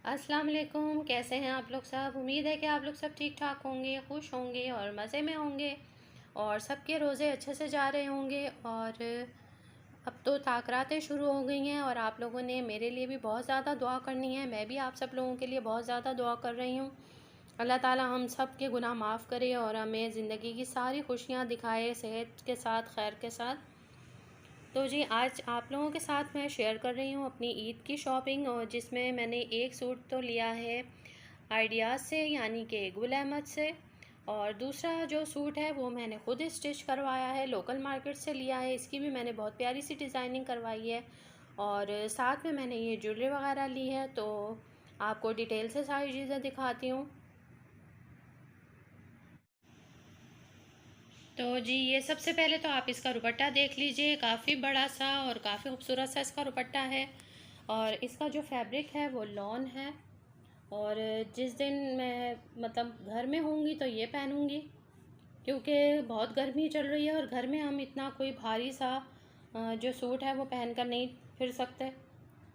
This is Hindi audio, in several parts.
अस्सलाम वालेकुम। कैसे हैं आप लोग सब? उम्मीद है कि आप लोग सब ठीक ठाक होंगे, खुश होंगे और मज़े में होंगे और सबके रोज़े अच्छे से जा रहे होंगे। और अब तो ताक़रातें शुरू हो गई हैं और आप लोगों ने मेरे लिए भी बहुत ज़्यादा दुआ करनी है। मैं भी आप सब लोगों के लिए बहुत ज़्यादा दुआ कर रही हूँ। अल्लाह ताला हम सब के गुनाह माफ़ करे और हमें ज़िंदगी की सारी खुशियाँ दिखाए, सेहत के साथ, खैर के साथ। तो जी, आज आप लोगों के साथ मैं शेयर कर रही हूँ अपनी ईद की शॉपिंग, और जिसमें मैंने एक सूट तो लिया है आइडियाज़ से, यानी कि गुल अहमद से। और दूसरा जो सूट है वो मैंने खुद स्टिच करवाया है, लोकल मार्केट से लिया है। इसकी भी मैंने बहुत प्यारी सी डिज़ाइनिंग करवाई है और साथ में मैंने ये ज्वेलरी वगैरह ली है। तो आपको डिटेल से सारी चीज़ें दिखाती हूँ। तो जी, ये सबसे पहले तो आप इसका दुपट्टा देख लीजिए। काफ़ी बड़ा सा और काफ़ी खूबसूरत सा इसका दुपट्टा है और इसका जो फैब्रिक है वो लॉन है। और जिस दिन मैं मतलब घर में होंगी तो ये पहनूंगी, क्योंकि बहुत गर्मी चल रही है और घर में हम इतना कोई भारी सा जो सूट है वो पहन कर नहीं फिर सकते।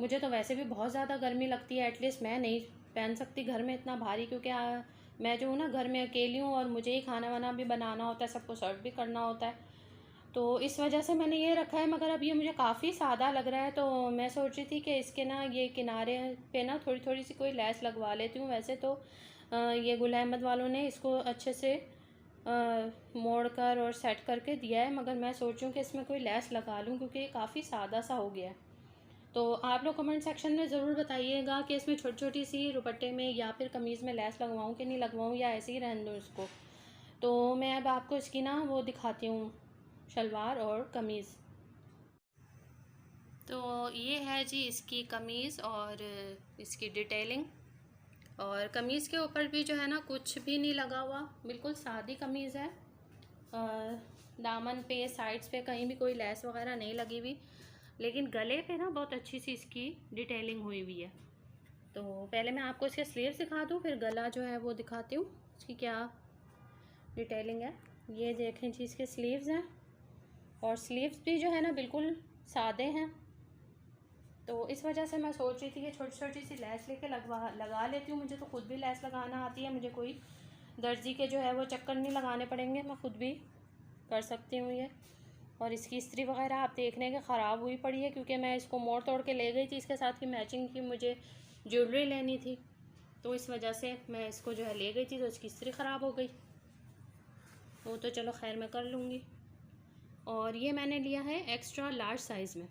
मुझे तो वैसे भी बहुत ज़्यादा गर्मी लगती है, एटलीस्ट मैं नहीं पहन सकती घर में इतना भारी, क्योंकि मैं जो हूँ ना घर में अकेली हूँ और मुझे ही खाना वाना भी बनाना होता है, सबको सर्व भी करना होता है। तो इस वजह से मैंने ये रखा है, मगर अब ये मुझे काफ़ी सादा लग रहा है। तो मैं सोच रही थी कि इसके ना ये किनारे पे ना थोड़ी थोड़ी सी कोई लैस लगवा लेती हूँ। वैसे तो ये गुल अहमद वालों ने इसको अच्छे से मोड़ कर और सेट करके दिया है, मगर मैं सोच रही हूँ कि इसमें कोई लैस लगा लूँ, क्योंकि ये काफ़ी सादा सा हो गया है। तो आप लोग कमेंट सेक्शन में ज़रूर बताइएगा कि इसमें छोटी छोटी सी दुपट्टे में या फिर कमीज़ में लैस लगवाऊँ कि नहीं लगवाऊँ, या ऐसे ही रहने दूँ इसको। तो मैं अब आपको इसकी ना वो दिखाती हूँ, शलवार और कमीज़। तो ये है जी इसकी कमीज़ और इसकी डिटेलिंग। और कमीज़ के ऊपर भी जो है ना कुछ भी नहीं लगा हुआ, बिल्कुल सादी कमीज़ है। दामन पे, साइड्स पे कहीं भी कोई लैस वगैरह नहीं लगी हुई, लेकिन गले पे ना बहुत अच्छी सी इसकी डिटेलिंग हुई हुई है। तो पहले मैं आपको इसके स्लीव्स दिखा दूँ, फिर गला जो है वो दिखाती हूँ इसकी क्या डिटेलिंग है। ये देखें जी, इसके स्लीव्स हैं और स्लीव्स भी जो है ना बिल्कुल सादे हैं। तो इस वजह से मैं सोच रही थी कि छोटी छोटी सी लैस लेके लगा लेती हूँ। मुझे तो खुद भी लैस लगाना आती है, मुझे कोई दर्जी के जो है वो चक्कर नहीं लगाने पड़ेंगे, मैं खुद भी कर सकती हूँ ये। और इसकी इस्त्री वगैरह आप देखने के ख़राब हुई पड़ी है, क्योंकि मैं इसको मोड़ तोड़ के ले गई थी, इसके साथ की मैचिंग की मुझे ज्वेलरी लेनी थी, तो इस वजह से मैं इसको जो है ले गई थी, तो इसकी इस्त्री ख़राब हो गई। वो तो चलो खैर मैं कर लूँगी। और ये मैंने लिया है एक्स्ट्रा लार्ज साइज़ में।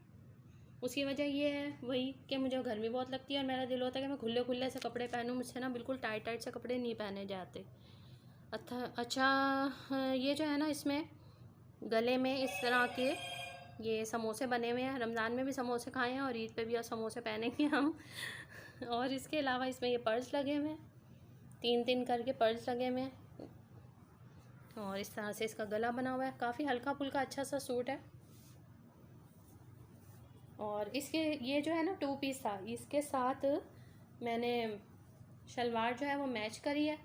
उसकी वजह ये है वही कि मुझे गर्मी बहुत लगती है और मेरा दिल होता है कि मैं खुले खुले से कपड़े पहनूँ, मुझसे ना बिल्कुल टाइट टाइट से कपड़े नहीं पहने जाते। अच्छा, हाँ, ये जो है ना इसमें गले में इस तरह के ये समोसे बने हुए हैं। रमज़ान में भी समोसे खाए हैं और ईद पे भी समोसे पहनेंगे हम। और इसके अलावा इसमें ये पर्स लगे हुए हैं, तीन तीन करके पर्स लगे हुए हैं। और इस तरह से इसका गला बना हुआ है, काफ़ी हल्का फुल्का अच्छा सा सूट है। और इसके ये जो है ना टू पीस था, इसके साथ मैंने शलवार जो है वो मैच करी है।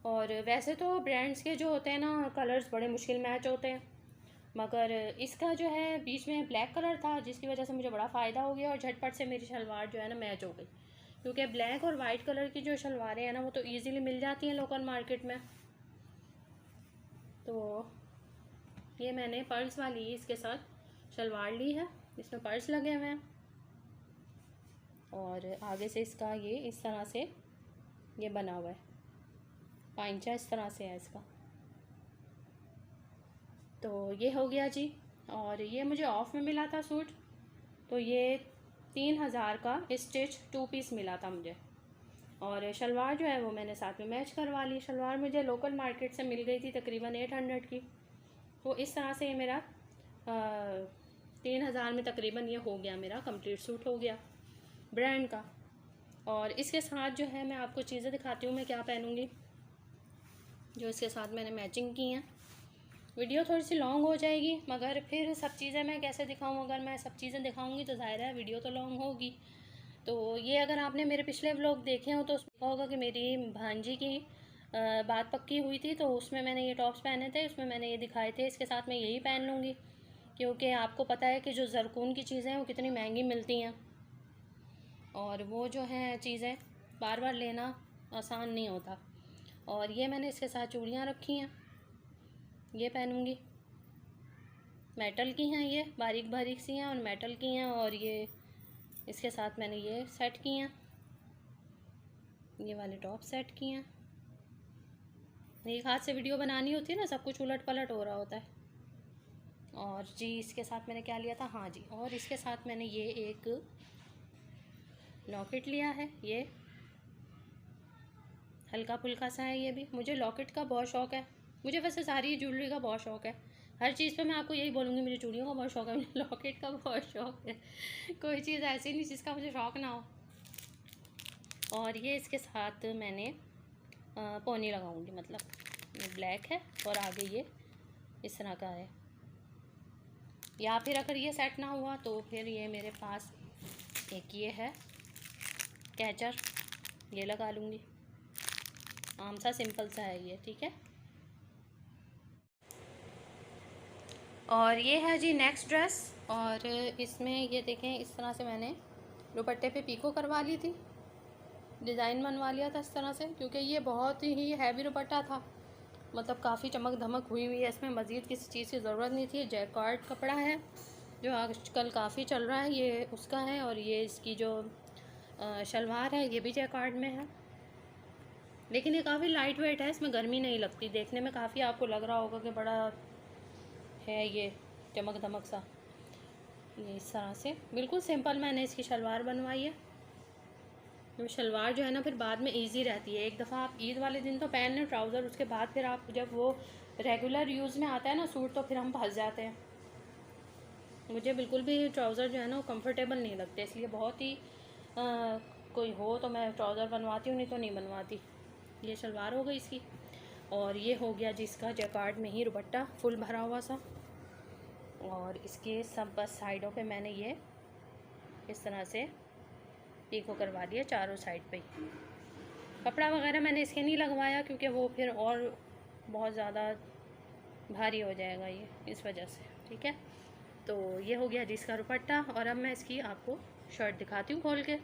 और वैसे तो ब्रांड्स के जो होते हैं ना कलर्स बड़े मुश्किल मैच होते हैं, मगर इसका जो है बीच में ब्लैक कलर था, जिसकी वजह से मुझे बड़ा फ़ायदा हो गया और झटपट से मेरी शलवार जो है ना मैच हो गई। क्योंकि ब्लैक और वाइट कलर की जो शलवारें हैं ना वो तो ईज़िली मिल जाती हैं लोकल मार्केट में। तो ये मैंने पर्ल्स वाली इसके साथ शलवार ली है, इसमें पर्ल्स लगे हुए हैं। और आगे से इसका ये इस तरह से ये बना हुआ है, पाइंचा इस तरह से है इसका। तो ये हो गया जी। और ये मुझे ऑफ़ में मिला था सूट, तो ये 3000 का स्टिच टू पीस मिला था मुझे। और शलवार जो है वो मैंने साथ में मैच करवा ली। शलवार मुझे लोकल मार्केट से मिल गई थी तकरीबन 800 की। तो इस तरह से ये मेरा 3000 में तकरीबन ये हो गया, मेरा कंप्लीट सूट हो गया ब्रांड का। और इसके साथ जो है मैं आपको चीज़ें दिखाती हूँ मैं क्या पहनूँगी, जो इसके साथ मैंने मैचिंग की हैं। वीडियो थोड़ी सी लॉन्ग हो जाएगी, मगर फिर सब चीज़ें मैं कैसे दिखाऊँ? अगर मैं सब चीज़ें दिखाऊँगी तो ज़ाहिर है वीडियो तो लॉन्ग होगी। तो ये अगर आपने मेरे पिछले व्लॉग देखे हो तो उसमें होगा कि मेरी भांजी की बात पक्की हुई थी, तो उसमें मैंने ये टॉप्स पहने थे, उसमें मैंने ये दिखाए थे। इसके साथ मैं यही पहन लूँगी, क्योंकि आपको पता है कि जो ज़रकून की चीज़ें हैं वो कितनी महंगी मिलती हैं, और वो जो हैं चीज़ें बार बार लेना आसान नहीं होता। और ये मैंने इसके साथ चूड़ियाँ रखी हैं, ये पहनूँगी। मेटल की हैं, ये बारीक बारीक सी हैं और मेटल की हैं। और ये इसके साथ मैंने ये सेट की हैं, ये वाले टॉप सेट की हैं। एक हाथ से वीडियो बनानी होती है ना, सब कुछ उलट पलट हो रहा होता है। और जी इसके साथ मैंने क्या लिया था, हाँ जी, और इसके साथ मैंने ये एक लॉकेट लिया है। ये हल्का फुल्का सा है, ये भी। मुझे लॉकेट का बहुत शौक़ है, मुझे वैसे सारी ज्वेलरी का बहुत शौक़ है। हर चीज़ पे मैं आपको यही बोलूँगी, मुझे चूड़ियों का बहुत शौक़ है, मुझे लॉकेट का बहुत शौक़ है। कोई चीज़ ऐसी नहीं जिसका मुझे शौक़ ना हो। और ये इसके साथ मैंने पोनी लगाऊंगी, मतलब ये ब्लैक है और आगे ये इस तरह का है। या फिर अगर ये सेट ना हुआ तो फिर ये मेरे पास एक ये है कैचर, ये लगा लूँगी। आम सा सिंपल सा है ये, ठीक है। और ये है जी नेक्स्ट ड्रेस। और इसमें ये देखें, इस तरह से मैंने दुपट्टे पे पीको करवा ली थी, डिज़ाइन बनवा लिया था इस तरह से, क्योंकि ये बहुत ही हैवी दुपट्टा था, मतलब काफ़ी चमक धमक हुई हुई है इसमें, मज़ीद किसी चीज़ की ज़रूरत नहीं थी। जैकार्ड कपड़ा है जो आजकल काफ़ी चल रहा है, ये उसका है। और ये इसकी जो शलवार है ये भी जैकार्ड में है, लेकिन ये काफ़ी लाइट वेट है, इसमें गर्मी नहीं लगती। देखने में काफ़ी आपको लग रहा होगा कि बड़ा है ये चमक धमक सा। ये इस तरह से बिल्कुल सिंपल मैंने इसकी शलवार बनवाई है। तो शलवार जो है ना फिर बाद में इजी रहती है। एक दफ़ा आप ईद वाले दिन तो पहन लें ट्राउज़र, उसके बाद फिर आप जब वो रेगुलर यूज़ में आता है ना सूट, तो फिर हम फंस जाते हैं। मुझे बिल्कुल भी ट्राउज़र जो है ना वो कंफर्टेबल नहीं लगते, इसलिए बहुत ही कोई हो तो मैं ट्राउज़र बनवाती हूँ, नहीं तो नहीं बनवाती। ये शलवार हो गई इसकी। और ये हो गया जिसका जैकार्ड में ही दुपट्टा फुल भरा हुआ सा। और इसके सब बस साइडों पे मैंने ये इस तरह से पीको करवा लिया चारों साइड पे। कपड़ा वगैरह मैंने इसके नहीं लगवाया क्योंकि वो फिर और बहुत ज़्यादा भारी हो जाएगा ये, इस वजह से, ठीक है। तो ये हो गया जिसका दुपट्टा। और अब मैं इसकी आपको शर्ट दिखाती हूँ खोल के।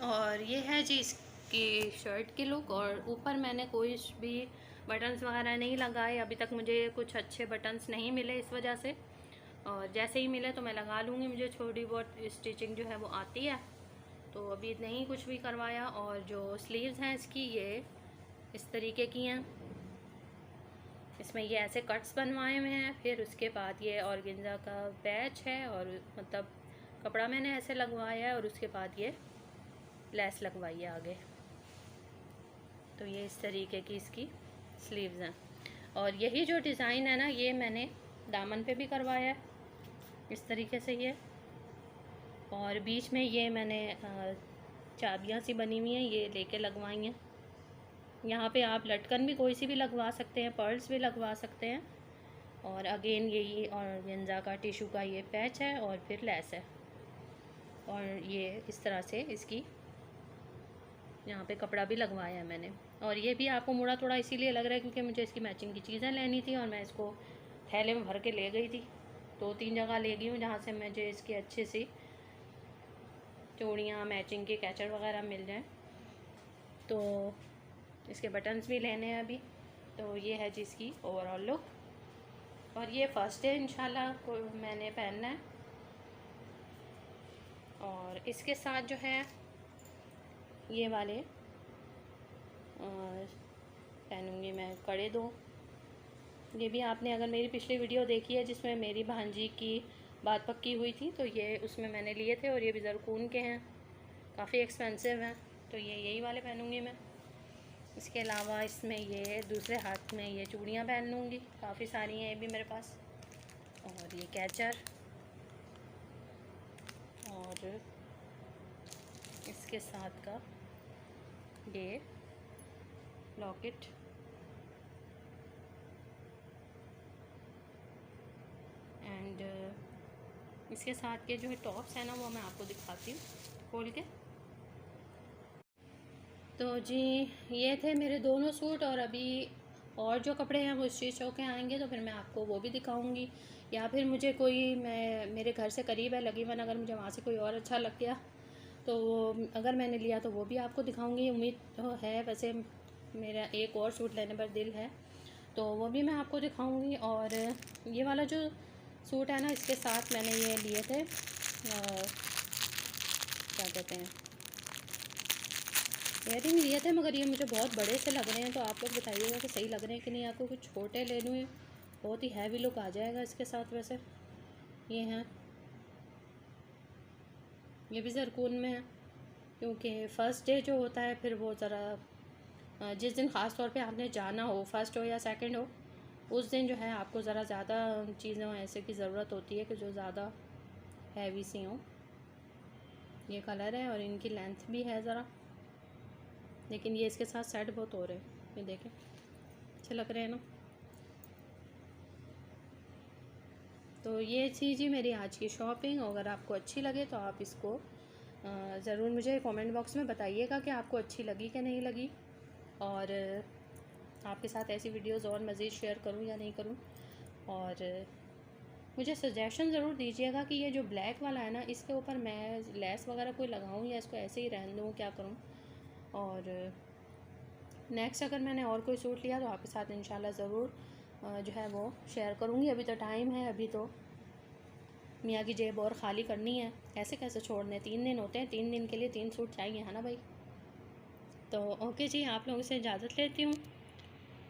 और ये है जी इसकी शर्ट की लुक। और ऊपर मैंने कोई भी बटन्स वगैरह नहीं लगाए, अभी तक मुझे कुछ अच्छे बटन्स नहीं मिले इस वजह से। और जैसे ही मिले तो मैं लगा लूँगी, मुझे थोड़ी बहुत स्टिचिंग जो है वो आती है, तो अभी नहीं कुछ भी करवाया। और जो स्लीव्स हैं इसकी ये इस तरीके की हैं, इसमें ये ऐसे कट्स बनवाए हुए हैं। फिर उसके बाद ये ऑर्गेन्जा का बैच है, और मतलब कपड़ा मैंने ऐसे लगवाया है, और उसके बाद ये लेस लगवाई है आगे। तो ये इस तरीके की इसकी स्लीव्स हैं। और यही जो डिज़ाइन है ना ये मैंने दामन पे भी करवाया है इस तरीके से ये। और बीच में ये मैंने चाबियाँ सी बनी हुई हैं, ये लेके लगवाई हैं। यहाँ पे आप लटकन भी कोई सी भी लगवा सकते हैं, पर्ल्स भी लगवा सकते हैं। और अगेन यही ऑर्गेन्जा का टिशू का ये पैच है, और फिर लेस है। और ये इस तरह से इसकी यहाँ पे कपड़ा भी लगवाया है मैंने। और ये भी आपको मुड़ा थोड़ा इसीलिए लग रहा है क्योंकि मुझे इसकी मैचिंग की चीज़ें लेनी थी, और मैं इसको थैले में भर के ले गई थी। 2-3 जगह ले गई हूँ जहाँ से मुझे इसकी अच्छी सी चूड़ियाँ, मैचिंग के कैचर वगैरह मिल जाएं। तो इसके बटन्स भी लेने हैं अभी। तो ये है जिसकी ओवरऑल लुक। और ये फर्स्ट डे इंशाल्लाह को मैंने पहनना है। और इसके साथ जो है ये वाले पहनूँगी मैं कड़े 2। ये भी आपने अगर मेरी पिछली वीडियो देखी है जिसमें मेरी भांजी की बात पक्की हुई थी, तो ये उसमें मैंने लिए थे। और ये भी ज़रकून के हैं, काफ़ी एक्सपेंसिव हैं, तो ये यही वाले पहनूँगी मैं। इसके अलावा इसमें ये दूसरे हाथ में ये चूड़ियाँ पहन लूँगी, काफ़ी सारी हैं ये भी मेरे पास। और ये कैचर, और इसके साथ का ये लॉकेट। एंड इसके साथ के जो है टॉप्स हैं ना वो मैं आपको दिखाती हूँ खोल के। तो जी ये थे मेरे दोनों सूट। और अभी और जो कपड़े हैं वो स्टिच होके आएंगे तो फिर मैं आपको वो भी दिखाऊंगी। या फिर मुझे कोई मेरे घर से करीब है लगीवन, अगर मुझे वहाँ से कोई और अच्छा लग गया तो अगर मैंने लिया तो वो भी आपको दिखाऊंगी। उम्मीद तो है, वैसे मेरा एक और सूट लेने पर दिल है, तो वो भी मैं आपको दिखाऊंगी। और ये वाला जो सूट है ना, इसके साथ मैंने ये लिए थे क्या कहते हैं, इयररिंग लिए थे, मगर ये मुझे बहुत बड़े से लग रहे हैं। तो आप लोग बताइएगा कि सही लग रहे हैं कि नहीं। आपको कुछ छोटे ले लूँ, बहुत ही हैवी लुक आ जाएगा इसके साथ। वैसे ये हैं, ये भी ज़रकून में है, क्योंकि फ़र्स्ट डे जो होता है फिर वो ज़रा जिस दिन ख़ास तौर पे आपने जाना हो, फर्स्ट हो या सेकंड हो, उस दिन जो है आपको ज़रा ज़्यादा चीज़ों ऐसे की ज़रूरत होती है कि जो ज़्यादा हैवी सी हों। ये कलर है और इनकी लेंथ भी है ज़रा, लेकिन ये इसके साथ सेट बहुत हो रहे हैं। ये देखें, अच्छे लग रहे हैं ना। तो ये थी जी मेरी आज की शॉपिंग। अगर आपको अच्छी लगे तो आप इसको ज़रूर मुझे कमेंट बॉक्स में बताइएगा कि आपको अच्छी लगी कि नहीं लगी, और आपके साथ ऐसी वीडियोस और मज़ीद शेयर करूं या नहीं करूं। और मुझे सजेशन ज़रूर दीजिएगा कि ये जो ब्लैक वाला है ना, इसके ऊपर मैं लेस वगैरह कोई लगाऊं या इसको ऐसे ही रहने दूँ, क्या करूं। और नेक्स्ट अगर मैंने और कोई सूट लिया तो आपके साथ इंशाल्लाह ज़रूर जो है वो शेयर करूँगी। अभी तो टाइम है, अभी तो मियाँ की जेब और ख़ाली करनी है। ऐसे कैसे छोड़ने, 3 दिन होते हैं, 3 दिन के लिए 3 सूट चाहिए, है ना भाई। तो ओके जी, आप लोगों से इजाज़त लेती हूँ।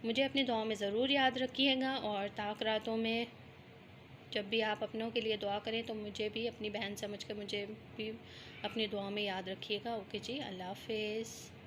मुझे अपनी दुआ में ज़रूर याद रखिएगा, और ताक रातों में जब भी आप अपनों के लिए दुआ करें तो मुझे भी अपनी बहन समझ कर मुझे भी अपनी दुआ में याद रखिएगा। ओके जी, अल्लाह हाफ़िज़।